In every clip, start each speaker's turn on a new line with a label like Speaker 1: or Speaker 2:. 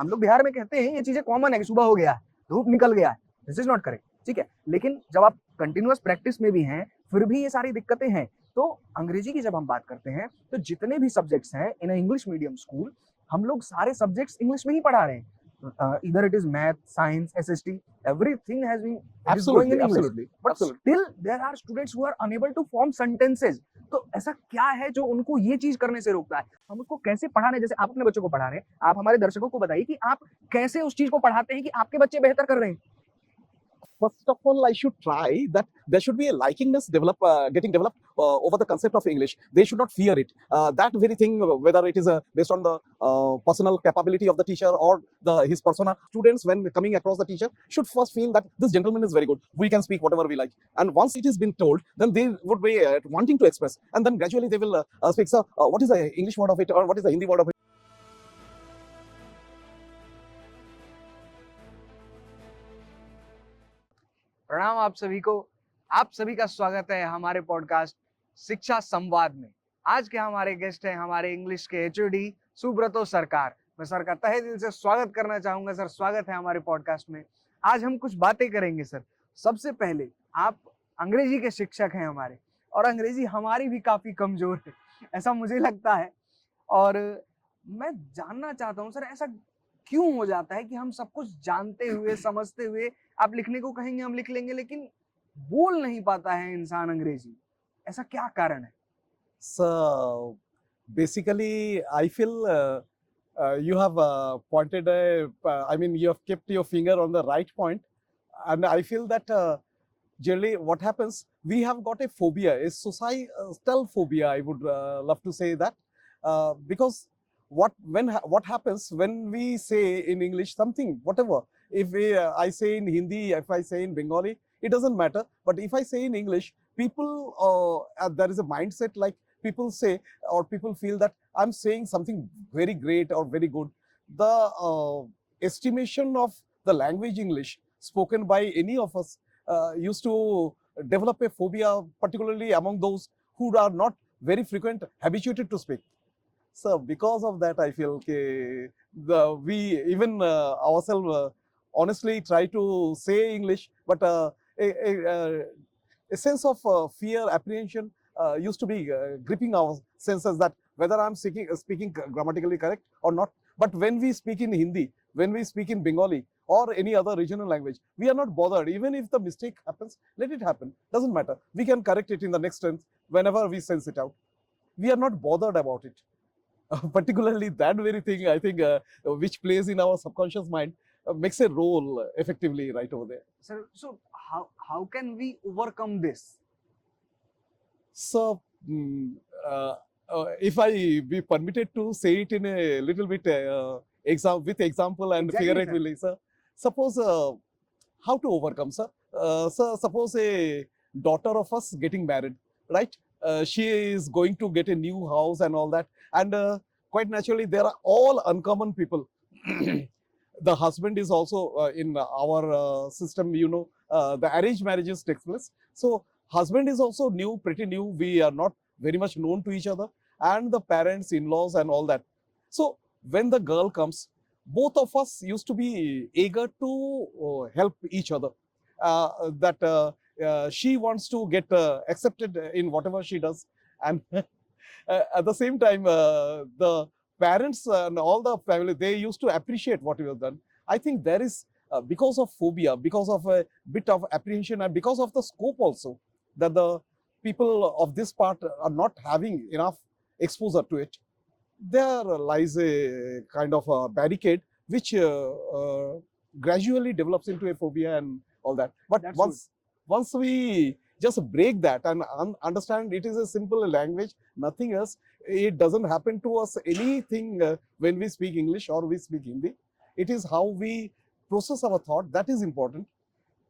Speaker 1: हम लोग बिहार में कहते हैं ये चीजें कॉमन है कि सुबह हो गया है, धूप निकल गया है, दिस इज नॉट करेक्ट, ठीक है। लेकिन जब आप कंटिन्यूअस प्रैक्टिस में भी हैं, फिर भी ये सारी दिक्कतें हैं। तो अंग्रेजी की जब हम बात करते हैं, तो जितने भी सब्जेक्ट्स हैं इन इंग्लिश मीडियम स्कूल, हम लोग सारे सब्जेक्ट्स इंग्लिश में ही पढ़ा रहे हैं। Either it is math, science, SST, everything has been it is going in English. But still there are students who are unable to form sentences. तो ऐसा क्या है जो उनको ये चीज करने से रोकता है? हम उसको कैसे पढ़ाने, जैसे आप अपने बच्चों को पढ़ा रहे हैं, आप हमारे दर्शकों को बताइए कि आप कैसे उस चीज को पढ़ाते हैं कि आपके बच्चे बेहतर कर रहे हैं।
Speaker 2: First of all, I should try that there should be a likingness getting developed over the concept of English. They should not fear it. That very thing, whether it is based on the personal capability of the teacher or his persona, students when coming across the teacher should first feel that this gentleman is very good. We can speak whatever we like. And once it is been told, then they would be wanting to express. And then gradually they will speak, sir, what is the English word of it or what is the Hindi word of it?
Speaker 1: प्रणाम आप सभी को, आप सभी का स्वागत है हमारे पॉडकास्ट शिक्षा संवाद में। आज के हमारे गेस्ट हैं हमारे इंग्लिश के एचओडी सुब्रतो सरकार। मैं सर का तहे दिल से स्वागत करना चाहूंगा। सर, स्वागत है हमारे पॉडकास्ट में। आज हम कुछ बातें करेंगे सर। सबसे पहले, आप अंग्रेजी के शिक्षक हैं हमारे, और अंग्रेजी हमारी भी काफी कमजोर है, ऐसा मुझे लगता है। और मैं जानना चाहता हूँ सर, ऐसा क्यों हो जाता है कि हम सब कुछ जानते हुए, समझते हुए, आप लिखने को कहेंगे हम लिख लेंगे, लेकिन बोल नहीं पाता है इंसान अंग्रेजी? ऐसा क्या कारण है?
Speaker 2: So basically, I feel you have pointed you have kept your finger on the right point, and I feel that generally what happens, we have got a phobia, a societal phobia, I would love to say that, because what happens when we say in English something, whatever, if I say in Hindi, if I say in Bengali, it doesn't matter. But if I say in English, people, there is a mindset like people say, or people feel that I'm saying something very great or very good. The estimation of the language English spoken by any of us used to develop a phobia, particularly among those who are not very habituated to speak. So because of that, I feel we even ourselves honestly try to say English, but a sense of fear, apprehension used to be gripping our senses, that whether I'm speaking grammatically correct or not. But when we speak in Hindi, when we speak in Bengali or any other regional language, we are not bothered. Even if the mistake happens, let it happen. Doesn't matter. We can correct it in the next tense whenever we sense it out. We are not bothered about it. Particularly that very thing, I think, which plays in our subconscious mind, makes a role effectively right over there.
Speaker 1: Sir, so how can we overcome this?
Speaker 2: So, if I be permitted to say it in a little bit with example and figuratively, sir. Suppose how to overcome, sir. Sir, suppose a daughter of us getting married, right? She is going to get a new house and all that, and quite naturally there are all uncommon people. The husband is also in our system, the arranged marriages takes place. So husband is also new, pretty new. We are not very much known to each other, and the parents, in-laws and all that. So when the girl comes, both of us used to be eager to help each other. She wants to get accepted in whatever she does, and at the same time, the parents and all the family, they used to appreciate what we have done. I think there is, because of phobia, because of a bit of apprehension, and because of the scope also, that the people of this part are not having enough exposure to it. There lies a kind of a barricade which gradually develops into a phobia and all that. But once we just break that and understand it is a simple language, nothing else, it doesn't happen to us anything when we speak English or we speak Hindi. It is how we process our thought that is important.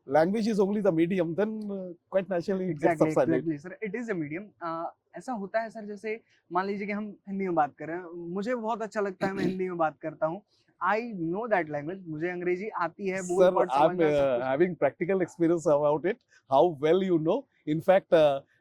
Speaker 2: Language is only the medium, then quite naturally it gets subsided.
Speaker 1: Exactly, sir. It is a medium. ऐसा होता है sir, जैसे मान लीजिए कि हम हिंदी में बात कर रहे हैं, मुझे बहुत अच्छा लगता है, मैं हिंदी में बात करता हूँ. I know that language. मुझे अंग्रेजी आती है.
Speaker 2: Sir, I'm having practical experience about it. How well you know. In fact,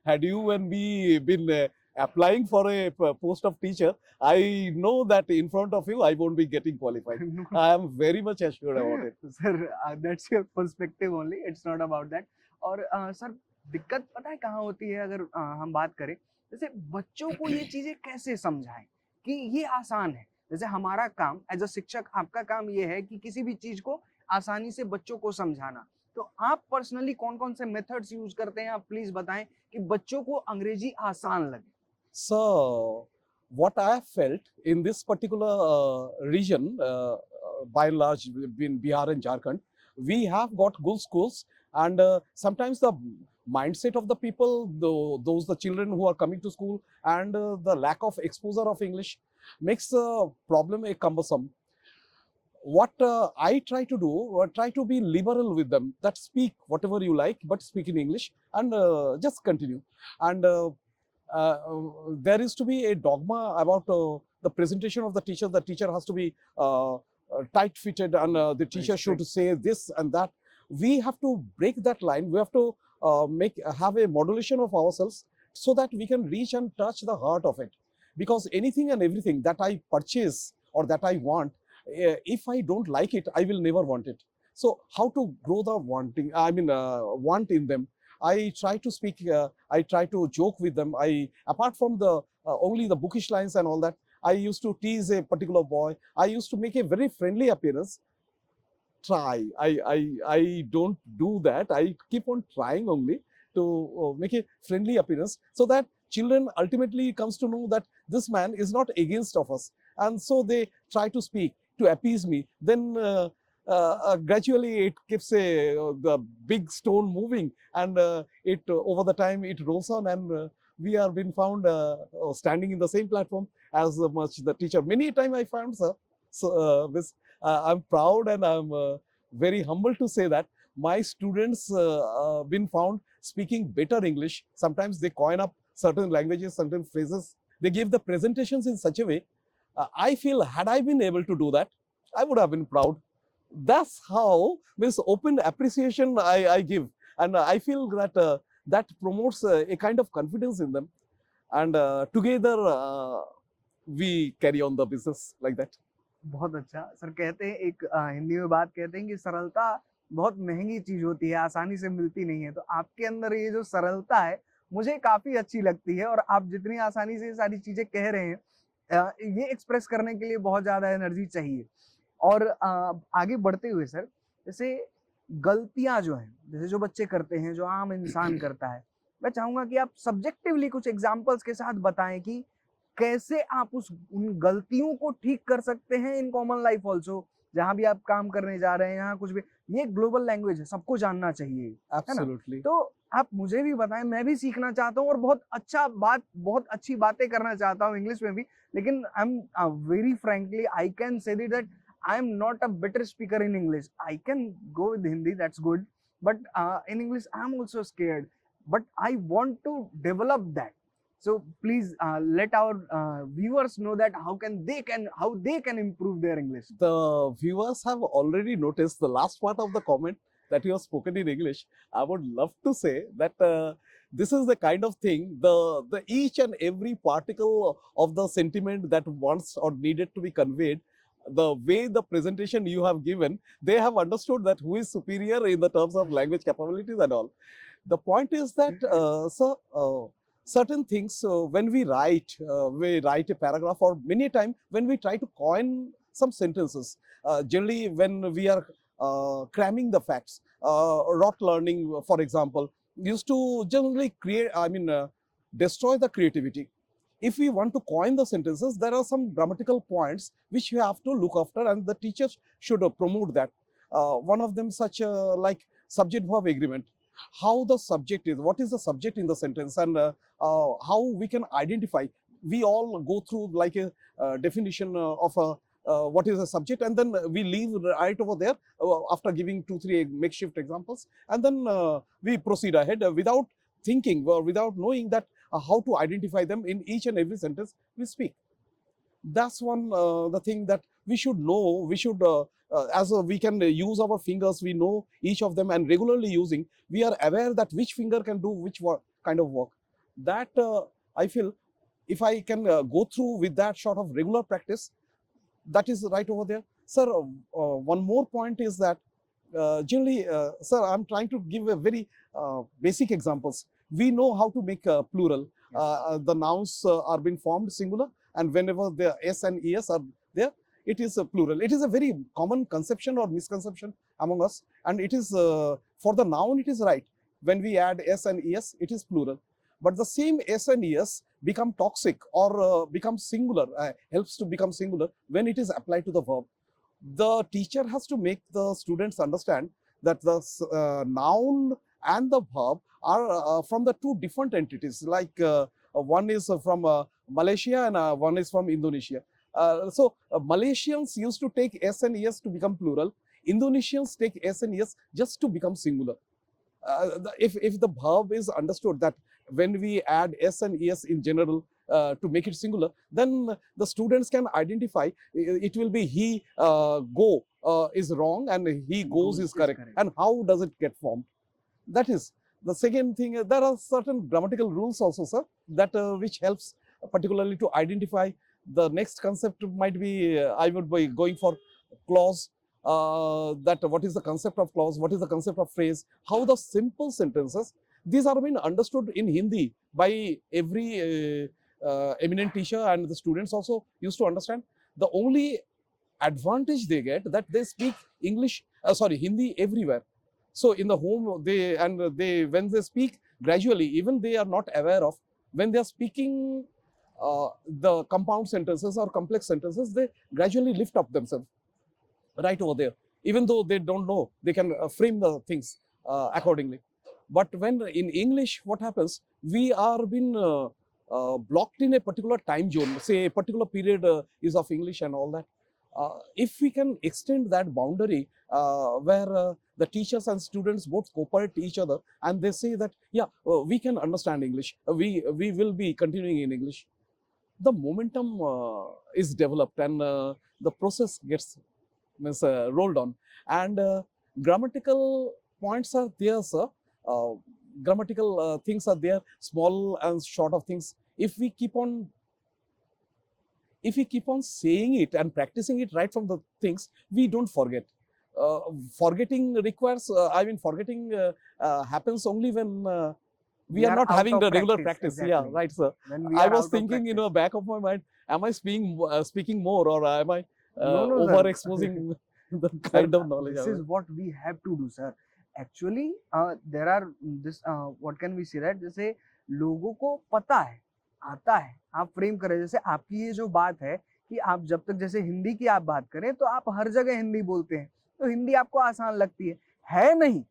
Speaker 2: had you and me been applying for a post of teacher, I know that in front of you, I won't be getting qualified. I am very much assured about it.
Speaker 1: Sir that's your perspective only, it's not about that. और sir दिक्कत पता है कहाँ होती है, अगर हम बात करें जैसे बच्चों को ये चीजें कैसे समझाएं कि ये आसान है। जैसे हमारा काम एज अ शिक्षक, आपका काम ये है कि किसी भी चीज को आसानी से बच्चों को समझाना। तो आप पर्सनली कौन कौन से मेथड्स यूज करते हैं, आप प्लीज बताएं कि बच्चों को अंग्रेजी आसान लगे।
Speaker 2: So, what I have felt in this particular region, by and large, in Bihar and Jharkhand, we have got good schools, and sometimes the mindset of the people, those the children who are coming to school, and the lack of exposure of English makes the problem a cumbersome. What I try to do, try to be liberal with them, that speak whatever you like, but speak in English, and just continue. And there is to be a dogma about the presentation of the teacher. The teacher has to be tight-fitted, and the teacher should say this and that. We have to break that line. We have to have a modulation of ourselves so that we can reach and touch the heart of it. Because anything and everything that I purchase or that I want, if I don't like it, I will never want it. So how to grow the wanting? I mean, want in them. I try to speak. I try to joke with them. Apart from the only the bookish lines and all that, I used to tease a particular boy. I used to make a very friendly appearance. I don't do that. I keep on trying only to make a friendly appearance, so that children ultimately comes to know that this man is not against of us, and so they try to speak to appease me. Then gradually it keeps the big stone moving, and it over the time it rolls on, and we are being found standing in the same platform as much the teacher. Many time I found, sir. So I'm proud, and I'm very humble to say that my students been found speaking better English. Sometimes they coin up certain languages, certain phrases. They give the presentations in such a way. I feel had I been able to do that, I would have been proud. That's how this open appreciation I give, and I feel that that promotes a kind of confidence in them, and together we carry on the business like that.
Speaker 1: बहुत अच्छा sir. कहते हैं एक हिंदी में बात कहते हैं कि सरलता बहुत महंगी चीज होती है, आसानी से मिलती नहीं है। तो आपके अंदर ये जो सरलता है मुझे काफी अच्छी लगती है, और आप जितनी आसानी से ये सारी चीजें कह रहे हैं, ये एक्सप्रेस करने के लिए बहुत ज्यादा एनर्जी चाहिए। और आगे बढ़ते हुए सर, जैसे गलतियां जो हैं, जैसे जो बच्चे करते हैं, जो आम इंसान करता है, मैं चाहूंगा कि आप सब्जेक्टिवली कुछ एग्जांपल्स के साथ बताएं कि कैसे आप उन गलतियों को ठीक कर सकते हैं इन कॉमन लाइफ ऑल्सो। जहां भी आप काम करने जा रहे हैं, यहाँ कुछ भी, ये ग्लोबल लैंग्वेज है, सबको जानना चाहिए, है ना?
Speaker 2: Absolutely.
Speaker 1: तो आप मुझे भी बताएं, मैं भी सीखना चाहता हूँ और बहुत अच्छी बातें करना चाहता हूँ इंग्लिश में भी। लेकिन I am very frankly I can say that I am not a better speaker in English. I can go with Hindi, that's good, but in English I am also scared, but I want to develop that. So please let our viewers know that how they can improve their English.
Speaker 2: The viewers have already noticed the last part of the comment that you have spoken in English. I would love to say that this is the kind of thing, the each and every particle of the sentiment that wants or needed to be conveyed, the way the presentation you have given, they have understood that who is superior in the terms of language capabilities and all. The point is that, certain things, when we write a paragraph, or many a time when we try to coin some sentences, generally when we are cramming the facts, rote learning, for example, used to generally destroy the creativity. If we want to coin the sentences, there are some grammatical points which you have to look after, and the teachers should promote that. One of them such like subject-verb agreement. How the subject is, what is the subject in the sentence, and how we can identify. We all go through like a definition of what is a subject, and then we leave right over there after giving 2-3 makeshift examples, and then we proceed ahead without thinking or without knowing that how to identify them in each and every sentence we speak. That's one the thing that we should know. We should as we can use our fingers, we know each of them, and regularly using, we are aware that which finger can do which kind of work. That I feel if I can go through with that sort of regular practice, that is right over there. Sir, one more point is that generally, sir, I'm trying to give a very basic examples. We know how to make plural.
Speaker 1: Yes.
Speaker 2: The nouns are being formed singular, and whenever the s and es are there, it is a plural. It is a very common conception or misconception among us, and it is for the noun it is right. When we add s and es, it is plural. But the same s and es become toxic or become singular, helps to become singular when it is applied to the verb. The teacher has to make the students understand that the noun and the verb are from the two different entities. Like one is from Malaysia and one is from Indonesia. Malaysians used to take s and es to become plural. Indonesians take s and es just to become singular. If the verb is understood that when we add s and es in general to make it singular, then the students can identify it will be he go is wrong and he goes is correct. And how does it get formed? That is the second thing. There are certain grammatical rules also, sir, that which helps particularly to identify the next concept. Might be I would be going for clause. That what is the concept of clause, what is the concept of phrase, how the simple sentences, these are being understood in Hindi by every eminent teacher, and the students also used to understand. The only advantage they get that they speak Hindi everywhere. So in the home, they when they speak gradually, even they are not aware of, when they are speaking the compound sentences or complex sentences, they gradually lift up themselves right over there. Even though they don't know, they can frame the things accordingly. But when in English, what happens? We are being blocked in a particular time zone. Say a particular period is of English and all that. If we can extend that boundary where the teachers and students both cooperate each other, and they say that, yeah, we can understand English, we will be continuing in English, the momentum is developed, and the process gets rolled on. And grammatical points are there, sir. Grammatical things are there, small and short of things. If we keep on saying it and practicing it right from the things, we don't forget. Forgetting requires, forgetting happens only when we are not having the regular practice. Exactly. Yeah, right, sir. I was thinking, back of my mind, am I speaking more, or am I overexposing the kind of knowledge?
Speaker 1: This is what we have to do, sir. Actually, there are this. What can we say, right? जैसे लोगों को पता है, आता है, आप frame करें. जैसे आपकी ये जो बात है कि आप जब तक जैसे हिंदी की आप बात करें तो आप हर जगह हिंदी बोलते हैं, तो हिंदी आपको आसान लगती है नहीं.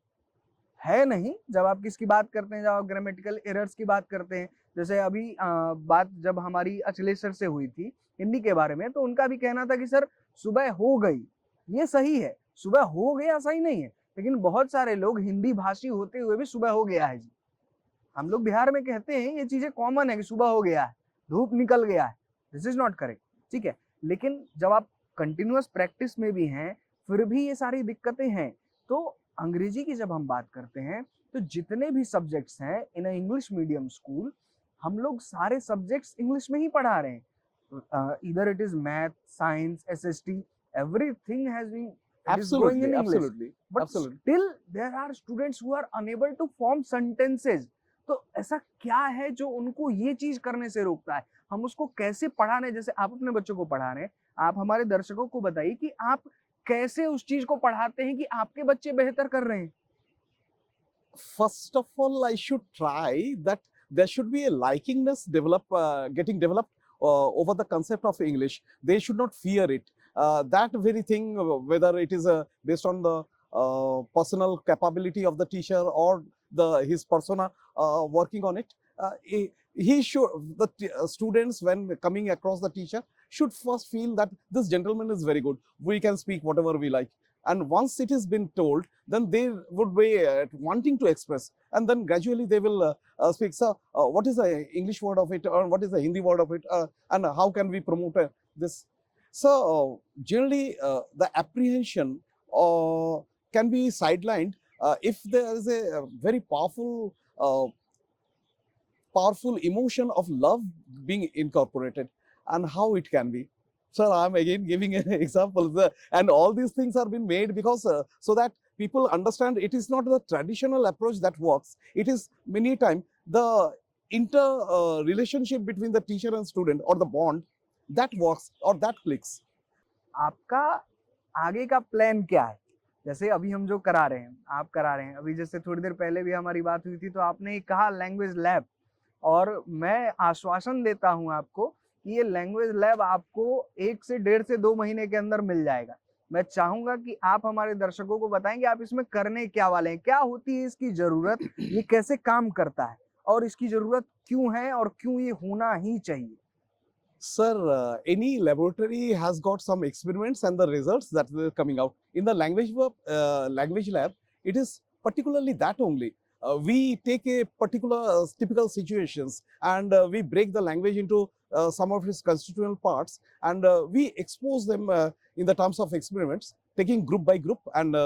Speaker 1: है नहीं. जब आप किसकी बात करते हैं, जब आप ग्रामेटिकल एरर्स की बात करते हैं, जैसे अभी बात जब हमारी अखिलेश सर से हुई थी हिंदी के बारे में, तो उनका भी कहना था कि सर सुबह हो गई, ये सही है, सुबह हो गया सही नहीं है, लेकिन बहुत सारे लोग हिंदी भाषी होते हुए भी सुबह हो गया है जी. हम लोग बिहार में कहते हैं ये चीजें कॉमन है कि सुबह हो गया है, धूप निकल गया है. दिस इज नॉट करेक्ट, ठीक है. लेकिन जब आप कंटिन्यूअस प्रैक्टिस में भी हैं, फिर भी ये सारी दिक्कतें हैं. तो अंग्रेजी की जब हम बात करते हैं, तो जितने भी सब्जेक्ट्स हैं इन इंग्लिश मीडियम स्कूल, हम लोग सारे सब्जेक्ट्स इंग्लिश में ही पढ़ा रहे हैं. Either it is math, science, SST, everything has been going in English. Absolutely. But absolutely. Still there are students who are unable to form sentences. तो ऐसा क्या है जो उनको ये चीज करने से रोकता है? हम उसको कैसे पढ़ाने, जैसे आप अपने बच्चों को पढ़ा रहे हैं, आप हमारे दर्शकों को बताइए कि आप कैसे उस चीज को पढ़ाते हैं कि आपके बच्चे बेहतर कर रहे हैं.
Speaker 2: First of all, I should try that there should be a likingness getting developed over the concept of English. They should not fear it. That very thing, whether it is based on the personal capability of the teacher or his persona working on it, he should, students when coming across the teacher should first feel that this gentleman is very good. We can speak whatever we like. And once it has been told, then they would be wanting to express, and then gradually they will speak. Sir, what is the English word of it, or what is the Hindi word of it, and how can we promote this? So generally, the apprehension can be sidelined if there is a very powerful powerful emotion of love being incorporated, and how it can be. Sir, I'm again giving an example, and all these things are being made because so that people understand it is not the traditional approach that works. It is many times the inter relationship between the teacher and student, or the bond, that works or that clicks.
Speaker 1: आपका आगे का plan क्या है? जैसे अभी हम जो करा रहे हैं, आप करा रहे हैं, अभी जैसे थोड़ी देर पहले भी हमारी बात हुई थी, तो आपने कहा लैंग्वेज लैब, और मैं आश्वासन देता हूं आपको कि ये लैंग्वेज लैब आपको 1 से 1.5 से 2 महीने के अंदर मिल जाएगा। मैं चाहूंगा कि आप हमारे दर्शकों को बताएं कि आप इसमें करने क्या वाले हैं, क्या होती है इसकी जरूरत, ये कैसे काम करता है, और इसकी जरूरत क्यों है, और क्यों ये होना ही चाहिए।
Speaker 2: Sir, any laboratory has got some experiments and the results that were coming out. In the language lab, it is particularly that only. We take a particular typical situations, and we break the language into some of its constituent parts, and we expose them in the terms of experiments, taking group by group, and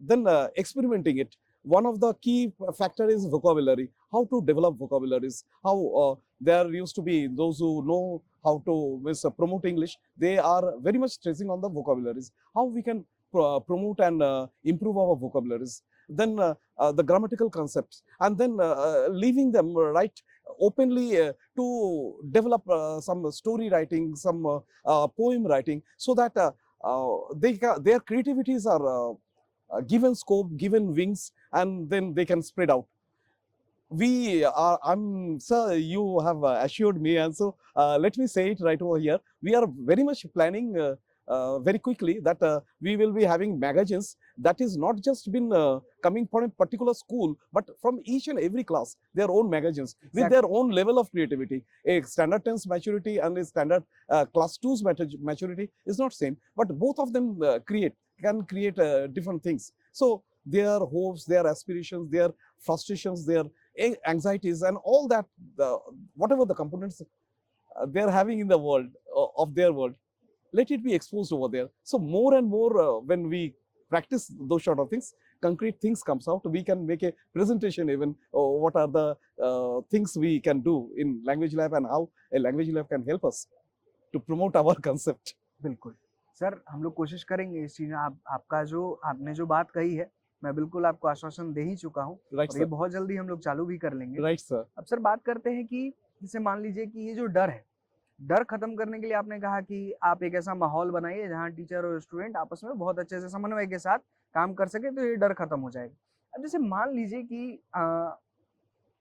Speaker 2: then experimenting it. One of the key factor is vocabulary, how to develop vocabularies, how there used to be those who know how to promote English. They are very much stressing on the vocabularies, how we can promote and improve our vocabularies. Then the grammatical concepts, and then leaving them right openly to develop some story writing, some poem writing, so that their creativities are given scope, given wings, and then they can spread out. Sir, you have assured me, and so let me say it right over here. We are very much planning very quickly that we will be having magazines that is not just been coming from a particular school, but from each and every class, their own magazines with their own level of creativity. A standard 10's maturity and a standard class 2's maturity is not same, but both of them can create different things. So their hopes, their aspirations, their frustrations, their anxieties, and all that, whatever the components they're having in the world, of their world, let it be exposed over there. So more and more when we practice those sort of things, concrete things comes out. We can make a presentation even, what are the things we can do in language lab, and how a language lab can help us to promote our concept.
Speaker 1: बिल्कुल sir, हम लोग कोशिश करेंगे इस चीज में। आपका जो आपने जो बात कही है, मैं बिल्कुल आपको आश्वासन दे ही चुका हूँ, और ये बहुत जल्दी हम लोग चालू भी कर लेंगे।
Speaker 2: Right sir.
Speaker 1: अब सर बात करते हैं कि जैसे मान लीजिए कि ये जो डर है, डर खत्म करने के लिए आपने कहा कि आप एक ऐसा माहौल बनाइए जहाँ टीचर और स्टूडेंट आपस में बहुत अच्छे से समन्वय के साथ काम कर सके, तो ये डर खत्म हो जाएगा। अब जैसे मान लीजिए कि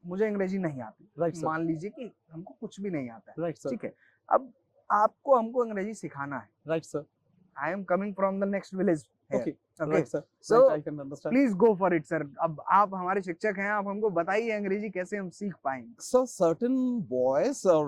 Speaker 1: मुझे अंग्रेजी नहीं आती, मान लीजिए कि हमको कुछ भी नहीं आता है, ठीक है, अब आपको हमको अंग्रेजी सिखाना है।
Speaker 2: Right sir.
Speaker 1: I am coming from the next village.
Speaker 2: Okay. Right, sir.
Speaker 1: So
Speaker 2: right, I can understand.
Speaker 1: Please go for it, sir. अब आप हमारे शिक्षक हैं, आप हमको बताइए अंग्रेजी कैसे हम सीख पाएंगे।
Speaker 2: So certain boys or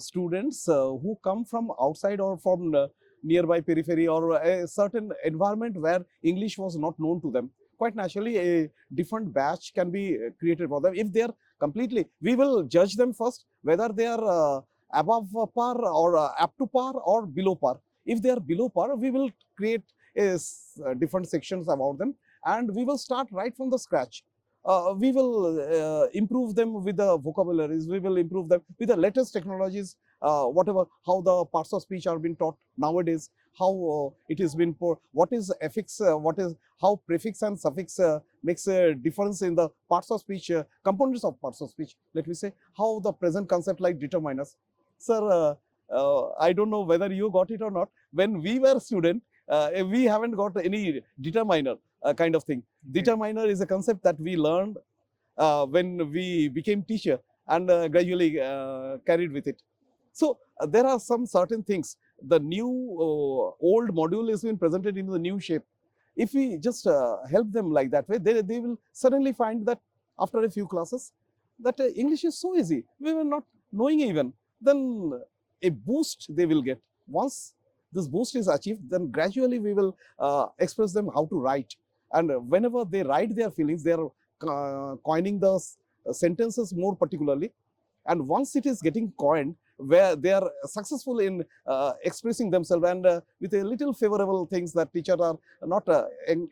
Speaker 2: students who come from outside or from nearby periphery or a certain environment where English was not known to them, quite naturally a different batch can be created for them. If they are completely, we will judge them first whether they are above par or up to par or below par. If they are below par, we will create different sections about them, and we will start right from the scratch. We will improve them with the vocabularies, we will improve them with the latest technologies, whatever, how the parts of speech are being taught nowadays, how it is been for, what is affix, how prefix and suffix makes a difference in the parts of speech, components of parts of speech, let me say, how the present concept like determiners. Sir, I don't know whether you got it or not. When we were student, we haven't got any determiner kind of thing. Determiner is a concept that we learned when we became teacher, and gradually carried with it. So there are some certain things. The new old module is being presented in the new shape. If we just help them like that way, they will suddenly find that after a few classes that English is so easy. We were not knowing even. Then a boost they will get. Once this boost is achieved, then gradually we will express them how to write. And whenever they write their feelings, they are coining the sentences more particularly. And once it is getting coined, where they are successful in expressing themselves, and with a little favorable things that teachers are not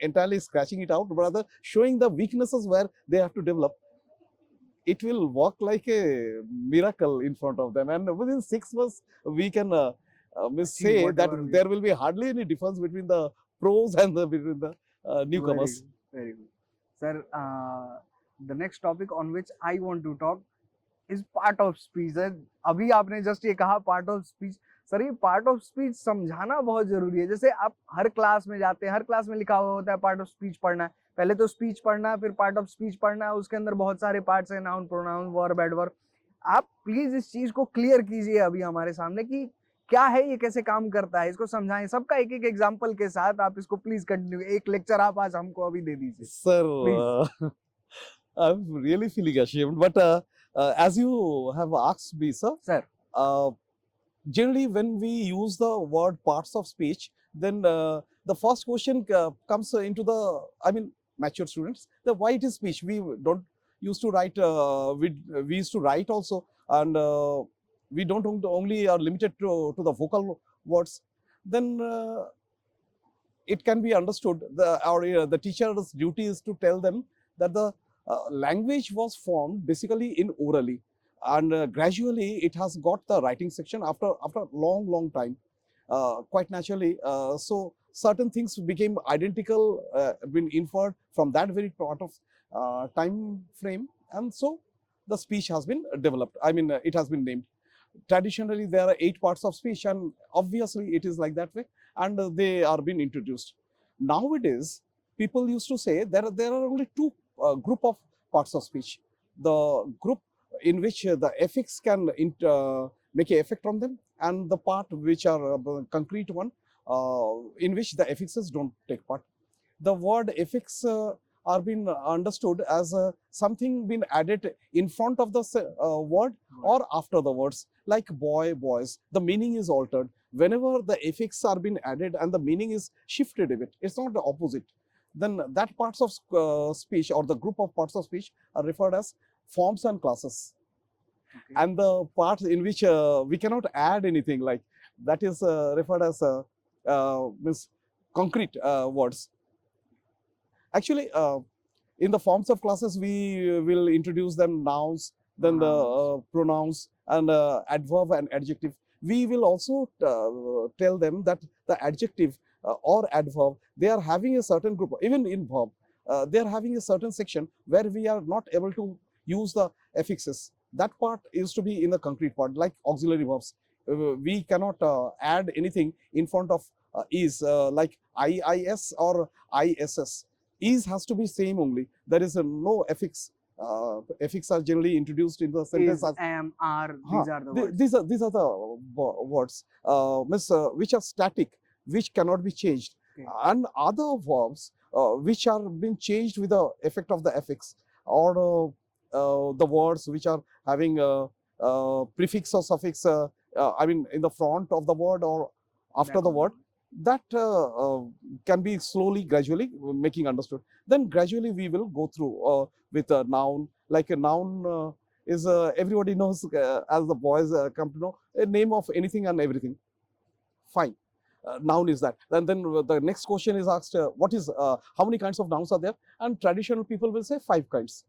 Speaker 2: entirely scratching it out, but rather showing the weaknesses where they have to develop. it will work like a miracle in front of them. And within 6 months, we can
Speaker 1: achieve
Speaker 2: say that
Speaker 1: whatever we
Speaker 2: there will be hardly any difference between the pros and between the
Speaker 1: very
Speaker 2: newcomers.
Speaker 1: good, very good. Sir, the next topic on which I want to talk is part of speech है. अभी आपने just ये कहा part of speech. Sir, ये part of speech समझाना बहुत जरूरी है. जैसे आप हर क्लास में जाते हैं, हर क्लास में लिखा हुआ होता है पार्ट ऑफ स्पीच पढ़ना है. पहले तो स्पीच पढ़ना है, फिर पार्ट ऑफ स्पीच पढ़ना है. उसके अंदर बहुत सारे पार्ट्स हैं, नाउन, प्रोनाउन, वर्ब, एडवर्ब. आप प्लीज इस चीज को क्लियर कीजिए अभी हमारे सामने कि क्या है, ये कैसे काम करता है, इसको समझाएं सबका एक एक एग्जांपल के साथ. आप इसको प्लीज कंटिन्यू, एक लेक्चर आप आज हमको अभी दे दीजिए please.
Speaker 2: Sir, I'm really feeling ashamed, but as you have asked me, sir,
Speaker 1: sir,
Speaker 2: uh, generally when we use the word parts of speech, then the first question comes into the, I mean, mature students, the why it is speech. We don't used to write, we used to write also, and we don't only are limited to the vocal words. Then it can be understood, the teacher's duty is to tell them that the language was formed basically in orally, and gradually it has got the writing section after long time, quite naturally. So certain things became identical, been inferred from that very part of time frame, and so the speech has been developed. I mean, it has been named. Traditionally, there are 8 parts of speech, and obviously it is like that way, and they are being introduced. Nowadays, people used to say there are only 2 group of parts of speech. The group in which the affix can make an effect on them, and the part which are concrete one, in which the affixes don't take part. The word affix are being understood as something being added in front of the word or after the words, like boy, boys. The meaning is altered whenever the affix are being added and the meaning is shifted a bit. It's not the opposite. Then that parts of speech, or the group of parts of speech, are referred as forms and classes.
Speaker 1: okay.
Speaker 2: And the parts in which we cannot add anything, like that is referred as means concrete words. Actually, in the forms of classes, we will introduce them nouns, then the pronouns, and adverb and adjective. We will also tell them that the adjective or adverb, they are having a certain group, even in verb, they are having a certain section where we are not able to use the affixes. That part is to be in the concrete part, like auxiliary verbs. We cannot add anything in front of is, like IIS or ISS. Is has to be same only. There is no affix. Affix are generally introduced in the sentence
Speaker 1: Is,
Speaker 2: as
Speaker 1: am, are, these are the words.
Speaker 2: these are the words which are static, which cannot be changed,
Speaker 1: Okay.
Speaker 2: and other verbs which are being changed with the effect of the affix, or the words which are having prefix or suffix. I mean, in the front of the word or after the word, that can be slowly, gradually making understood. Then gradually we will go through with a noun. Like a noun is everybody knows, as the boys come to know, a name of anything and everything. Fine. Noun is that. And then the next question is asked, what is how many kinds of nouns are there? And traditional people will say 5 kinds.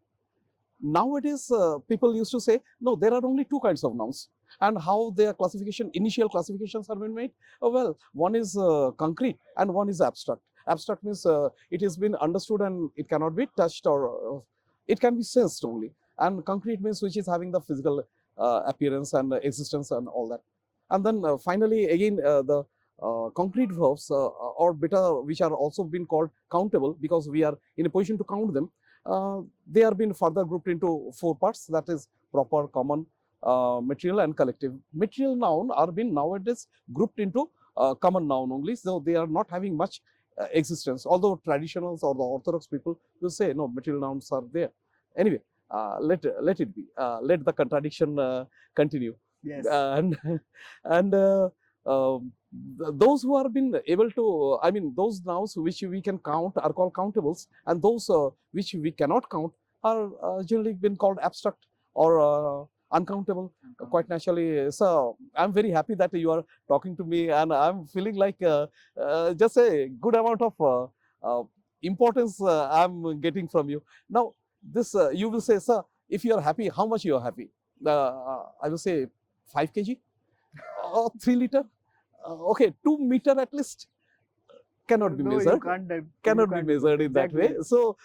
Speaker 2: Nowadays, people used to say, no, there are only 2 kinds of nouns. And how their classification, initial classifications are being made? Well, one is concrete and one is abstract. Abstract means it has been understood and it cannot be touched, or it can be sensed only. And concrete means which is having the physical appearance and existence and all that. And then finally, again, the concrete verbs or beta, which are also being called countable, because we are in a position to count them. They are being further grouped into 4 parts, that is proper, common, material, and collective. Material noun are being nowadays grouped into common noun only, so they are not having much existence, although traditionals or the orthodox people will say no, material nouns are there. Anyway, let it be, let the contradiction continue.
Speaker 1: Yes.
Speaker 2: And those who are been able to, I mean, those nouns which we can count are called countables, and those which we cannot count are generally been called abstract or uncountable. Quite naturally. So I'm very happy that you are talking to me, and I'm feeling like just a good amount of importance I'm getting from you. Now, this you will say, sir, if you are happy, how much you are happy? I will say 5 kg or 3 liter. Okay, 2 meter at least cannot be
Speaker 1: No, you
Speaker 2: measured.
Speaker 1: can't. You
Speaker 2: Cannot be
Speaker 1: can't
Speaker 2: measured in that way.
Speaker 1: exactly.
Speaker 2: So,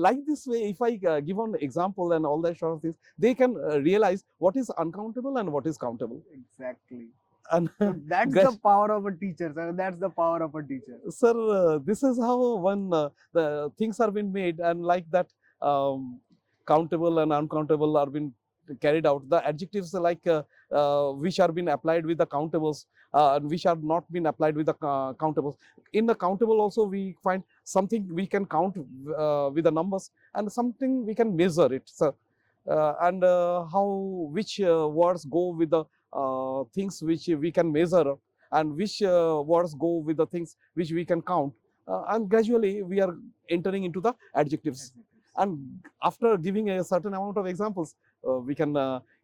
Speaker 2: like this way, if I give an example and all that sort of things, they can realize what is uncountable and what is countable.
Speaker 1: Exactly.
Speaker 2: And
Speaker 1: So that's the power of a teacher, sir. That's the power of a teacher.
Speaker 2: sir, this is how one the things are being made, and like that, countable and uncountable are being carried out. The adjectives like which are being applied with the countables, and which are not being applied with the countables. In the countable also we find something we can count with the numbers, and something we can measure it. So, and how which words go with the things which we can measure, and which words go with the things which we can count, and gradually we are entering into the adjectives. And after giving a certain amount of examples, we can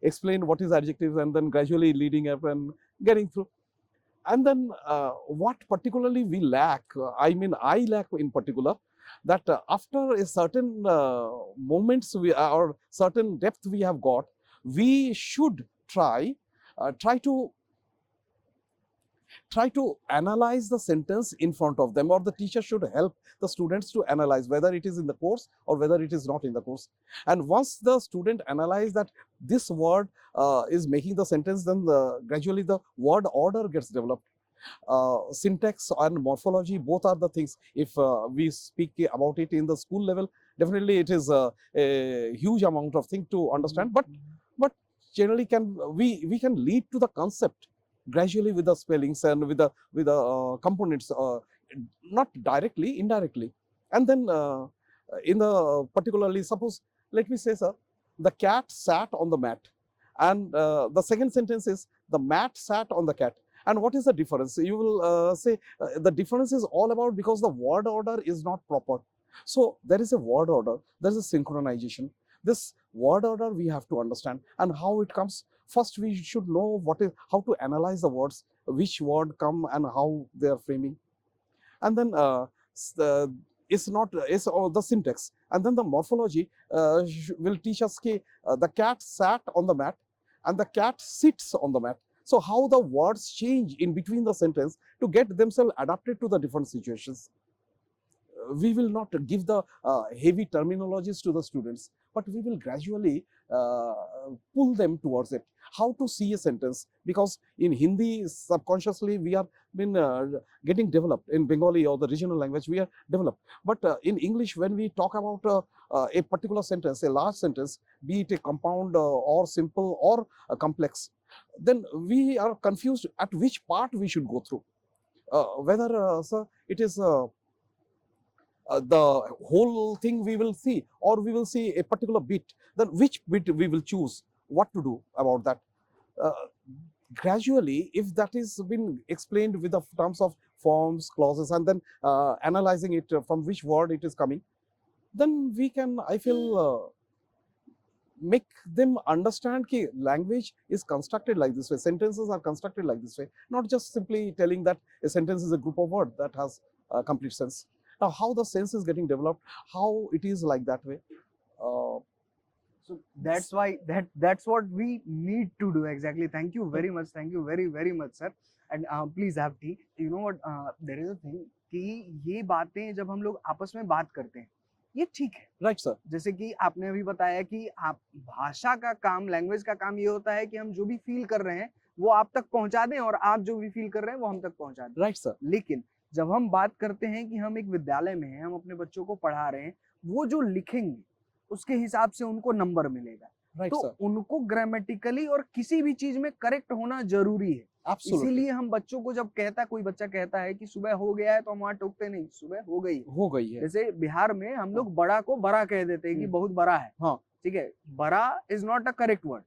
Speaker 2: explain what is adjectives, and then gradually leading up and getting through. And then what particularly we lack, I mean I lack in particular, that after a certain moments or certain depth we have got, we should try to analyze the sentence in front of them, or the teacher should help the students to analyze whether it is in the course or whether it is not in the course. And once the student analyze that this word is making the sentence, then gradually the word order gets developed. Syntax and morphology, both are the things. If we speak about it in the school level, definitely it is a huge amount of thing to understand, but generally we can lead to the concept gradually with the spellings and with the components, not directly, indirectly. And then in the particularly, suppose, let me say, sir, the cat sat on the mat, and the second sentence is the mat sat on the cat. And what is the difference? You will say the difference is all about because the word order is not proper. So there is a word order, there is a synchronization. This word order we have to understand, and how it comes. First, we should know how to analyze the words, which word come and how they are framing. And then it's the syntax, and then the morphology will teach us the cat sat on the mat and the cat sits on the mat. So how the words change in between the sentence to get themselves adapted to the different situations. We will not give the heavy terminologies to the students, but we will gradually pull them towards it. How to see a sentence, because in Hindi subconsciously we are been getting developed. In Bengali or the regional language we are developed, but in English, when we talk about a particular sentence, a large sentence, be it a compound or simple or complex, then we are confused at which part we should go through. Whether sir, it is the whole thing we will see, or we will see a particular bit, then which bit we will choose, what to do about that. Gradually, if that is been explained with the terms of forms, clauses, and then analyzing it from which word it is coming, then we can, I feel, make them understand that language is constructed like this way, sentences are constructed like this way, not just simply telling that a sentence is a group of words that has complete sense. Now, how the sense is getting developed, how it is like that way.
Speaker 1: So that's why that's what we need to do exactly. Thank you very much. Thank you very much, sir. And please have tea. You know what? There is a thing कि ये बातें जब हम लोग आपस में बात करते हैं, ये ठीक है.
Speaker 2: Right sir.
Speaker 1: जैसे कि आपने अभी बताया कि आप भाषा का काम, लैंग्वेज का काम ये होता है कि हम जो भी फील कर रहे हैं वो आप तक पहुंचा दें, और आप जो भी फील कर रहे हैं वो हम तक पहुंचा दें.
Speaker 2: Right sir.
Speaker 1: लेकिन जब हम बात करते हैं कि हम एक विद्यालय में हैं, हम अपने बच्चों को पढ़ा रहे हैं, वो जो लिखेंगे उसके हिसाब से उनको नंबर मिलेगा.
Speaker 2: राइट
Speaker 1: तो
Speaker 2: सर.
Speaker 1: उनको ग्रामेटिकली और किसी भी चीज में करेक्ट होना जरूरी है.
Speaker 2: Absolutely.
Speaker 1: इसीलिए हम बच्चों को जब कोई बच्चा कहता है कि सुबह हो गया है, तो हम वहां टोकते नहीं, सुबह हो गई है. जैसे बिहार में हम लोग बड़ा को बड़ा कह देते हैं कि बहुत बड़ा है. हाँ, ठीक है. बड़ा is not a correct word,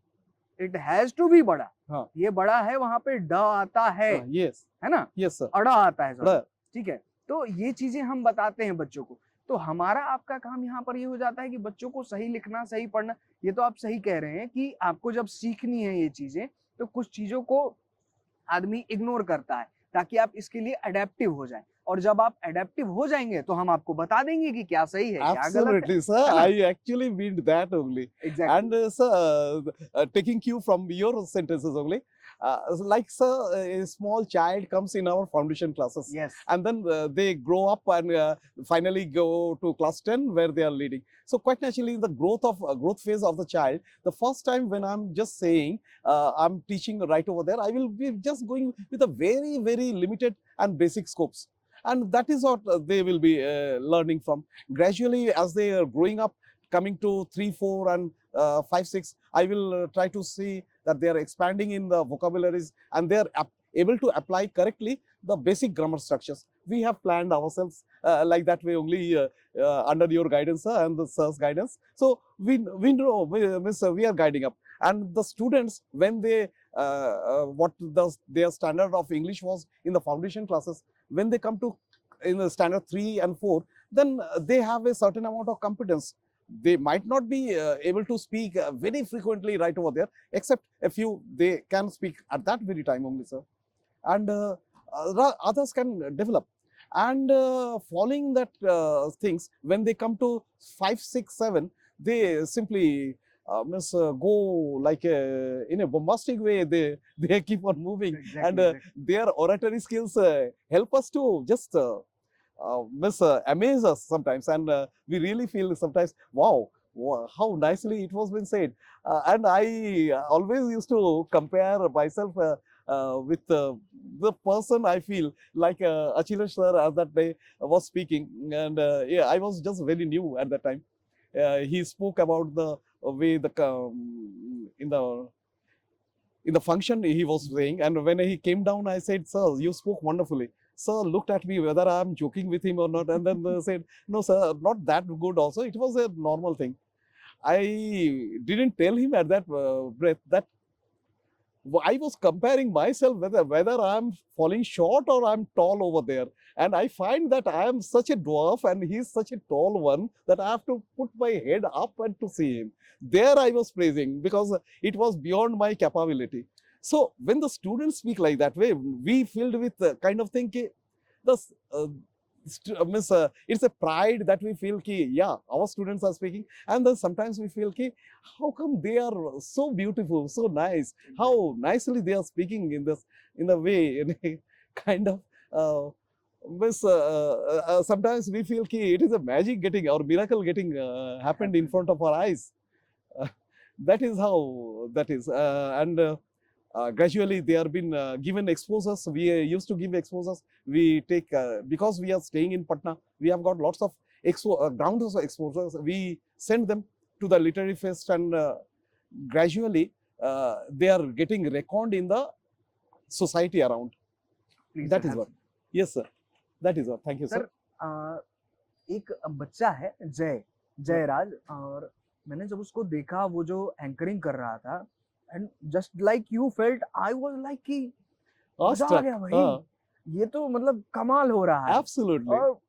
Speaker 1: it has to be बड़ा. हाँ. ये बड़ा है, वहां पे ड आता है. यस, है ना. Yes sir. अड़ा आता है. ठीक है. तो ये चीजें हम बताते हैं बच्चों को. तो हमारा आपका काम यहाँ पर ये हो जाता है कि बच्चों को सही लिखना, सही पढ़ना. ये तो आप सही कह रहे हैं कि आपको जब सीखनी है ये चीजें, तो कुछ चीजों को आदमी इग्नोर करता है ताकि आप इसके लिए अडेप्टिव हो जाए. और जब आप एडेप्टिव हो जाएंगे तो हम आपको बता देंगे कि क्या सही है क्या गलत
Speaker 2: Absolutely, sir.
Speaker 1: है ना?
Speaker 2: I actually mean that only.
Speaker 1: Exactly
Speaker 2: And sir, taking cue from your sentences only, like sir, a small child comes in our foundation classes,
Speaker 1: yes
Speaker 2: and then they grow up and finally go to class 10 where they are leading. So quite naturally, the growth phase of the child, the first time when I'm just saying I'm teaching right over there, I will be just going with a very limited and basic scopes. And that is what they will be learning from. Gradually, as they are growing up, coming to 3, 4, and 5, 6, I will try to see that they are expanding in the vocabularies and they are able to apply correctly the basic grammar structures. We have planned ourselves like that way only under your guidance and the sir's guidance. So we know we are guiding up, and the students when they their standard of English was in the foundation classes, when they come to in the standard 3 and 4, then they have a certain amount of competence. They might not be able to speak very frequently right over there, except a few they can speak at that very time only, sir. And others can develop. And following that things, when they come to 5, 6, 7, they simply go like in a bombastic way. They keep on moving, and their oratory skills help us to just amaze us sometimes, and we really feel sometimes, wow, how nicely it was been said. And I always used to compare myself with the person I feel like Achilles sir as that day was speaking, and yeah, I was just very new at that time. He spoke about the way in the function he was saying, and when he came down, I said, "Sir, you spoke wonderfully." Sir looked at me whether I'm joking with him or not, and then said, "No, sir, not that good. Also, it was a normal thing." I didn't tell him at that breath that I was comparing myself whether I'm falling short or I'm tall over there. And I find that I am such a dwarf and he's such a tall one that I have to put my head up and to see him. There I was praising because it was beyond my capability. So when the students speak like that way, we filled with kind of thing, the it's a pride that we feel ki, yeah, our students are speaking, and then sometimes we feel ki, how come they are so beautiful, so nice, how nicely they are speaking in the way, in a kind of sometimes we feel ki it is a magic getting or miracle getting happened in front of our eyes. That is how that is, and gradually they are been given exposures. We used to give exposures. We take because we are staying in Patna, we have got lots of ground exposures. We send them to the literary fest, and gradually they are getting reckoned in the society around.
Speaker 1: Please,
Speaker 2: That
Speaker 1: sir,
Speaker 2: is what. Yes, sir. That is what. Thank you, sir.
Speaker 1: Sir एक बच्चा है जयराज, और मैंने जब उसको देखा वो जो एंकरिंग कर रहा था, and just like you felt, I was like कि मजा आ गया भाई, ये तो मतलब कमाल हो रहा है.
Speaker 2: Absolutely.
Speaker 1: और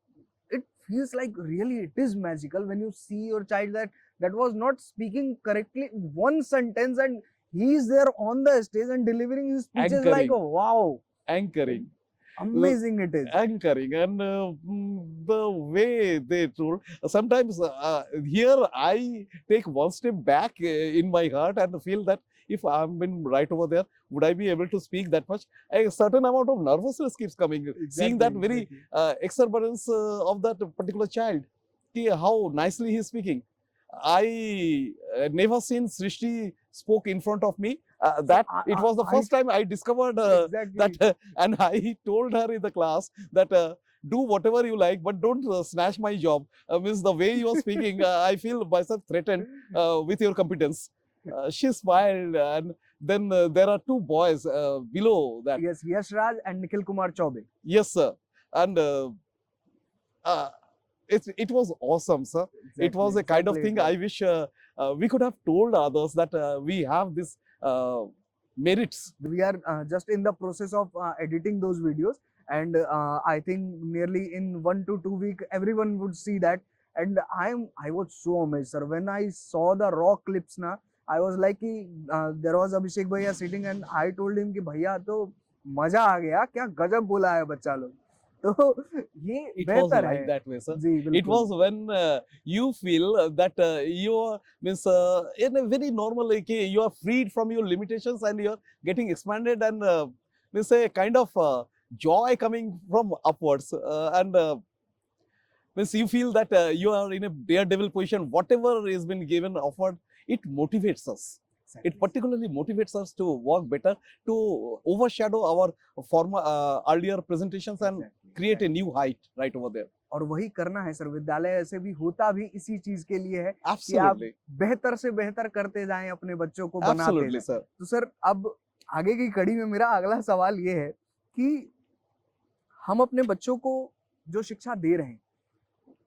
Speaker 1: it feels like really it is magical when you see your child that was not speaking correctly one sentence, and he is there on the stage and delivering his speeches like,
Speaker 2: Anchoring.
Speaker 1: wow,
Speaker 2: Anchoring.
Speaker 1: amazing it is.
Speaker 2: Anchoring, and the way they told, sometimes here I take one step back in my heart and feel that if I'm been right over there, would I be able to speak that much? A certain amount of nervousness keeps coming, seeing that very exuberance of that particular child, how nicely he's speaking. I never seen Srishti spoke in front of me. That it was the first time I discovered that, and I told her in the class that do whatever you like, but don't snatch my job. Means the way you are speaking, I feel myself threatened with your competence. She smiled, and then there are two boys below that.
Speaker 1: Yes, Yash Raj and Nikhil Kumar Chaubey.
Speaker 2: Yes, sir. And it was awesome, sir.
Speaker 1: Exactly,
Speaker 2: it was a kind of thing I wish we could have told others that we have this merits.
Speaker 1: We are just in the process of editing those videos, and I think nearly in 1 to 2 weeks everyone would see that. And I was so amazed, sir, when I saw the raw clips na. I was like there was Abhishek bhaiya sitting, and I told him कि भैया तो मजा आ गया, क्या गजब बोला है बच्चा लोग. तो ये
Speaker 2: It was
Speaker 1: बेहतर
Speaker 2: like
Speaker 1: है।
Speaker 2: that way, sir.
Speaker 1: Ji,
Speaker 2: It
Speaker 1: बिल्कुल।
Speaker 2: was when you feel that you are means in a very normal like you are freed from your limitations and you are getting expanded and means a kind of joy coming from upwards and means you feel that you are in a daredevil position. Whatever is been given offered, it motivates us. It particularly motivates us to work better, to overshadow our former earlier presentations and create a new height right over there.
Speaker 1: और वही करना है sir, विद्यालय ऐसे भी होता भी इसी चीज के लिए है कि आप
Speaker 2: Absolutely,
Speaker 1: बेहतर से बेहतर करते जाएं, अपने बच्चों को बनाते
Speaker 2: absolutely,
Speaker 1: जाएं।
Speaker 2: sir.
Speaker 1: तो सर अब आगे की कड़ी में मेरा अगला सवाल ये है कि हम अपने बच्चों को जो शिक्षा दे रहे हैं,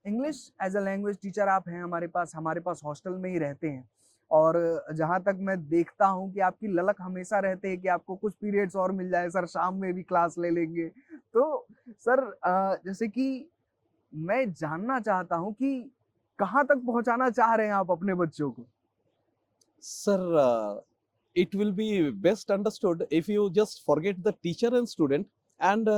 Speaker 1: English as a language teacher आप हैं हमारे पास हॉस्टल में ही रहते हैं, और जहां तक मैं देखता हूं कि आपकी ललक हमेशा रहते है कि आपको कुछ पीरियड्स और मिल जाए सर, शाम में भी क्लास ले लेंगे। तो सर जैसे कि मैं जानना चाहता हूं कि कहां तक पहुंचाना चाह रहे हैं आप अपने बच्चों को?
Speaker 2: Sir, it will be best understood if you just forget the teacher and student and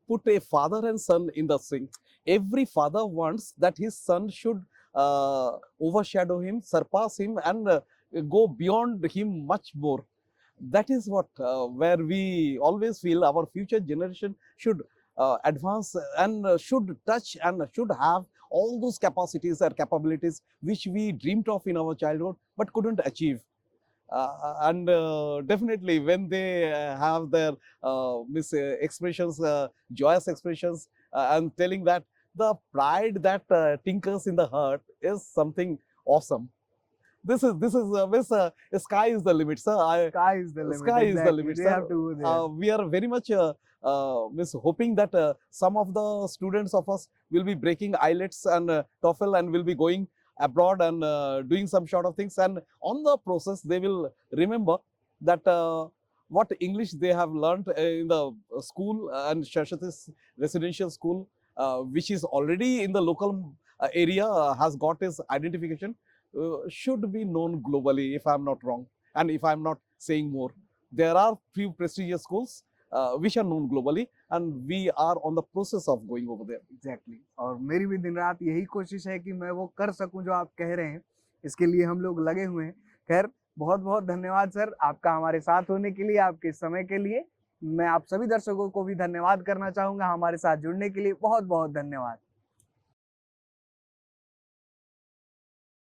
Speaker 2: put a father and son in the sync. Every father wants that his son should overshadow him, surpass him, and go beyond him much more. That is what where we always feel our future generation should advance and should touch and should have all those capacities and capabilities which we dreamed of in our childhood but couldn't achieve. And definitely when they have their expressions, joyous expressions, and telling that the pride that tinkers in the heart is something awesome. Sky is the limit, sir.
Speaker 1: Sky is the limit.
Speaker 2: Sky is the
Speaker 1: Exactly.
Speaker 2: limit,
Speaker 1: They
Speaker 2: sir.
Speaker 1: have to go there.
Speaker 2: We are very much hoping that some of the students of us will be breaking IELTS and TOEFL and will be going abroad and doing some sort of things. And on the process, they will remember that what English they have learned in the school and Shashati's residential school, which is already in the local area, has got its identification, should be known globally, if I'm not wrong. And if I'm not saying more, there are few prestigious schools which are known globally, and we are on the process of going over there.
Speaker 1: Exactly और मेरी भी दिन रात यही कोशिश है कि मैं वो कर सकूं जो आप कह रहे हैं, इसके लिए हम लोग लगे हुए हैं। खैर, बहुत बहुत धन्यवाद सर आपका हमारे साथ होने के लिए, आपके समय के लिए। मैं आप सभी दर्शकों को भी धन्यवाद करना चाहूंगा हमारे साथ जुड़ने के लिए। बहुत बहुत धन्यवाद।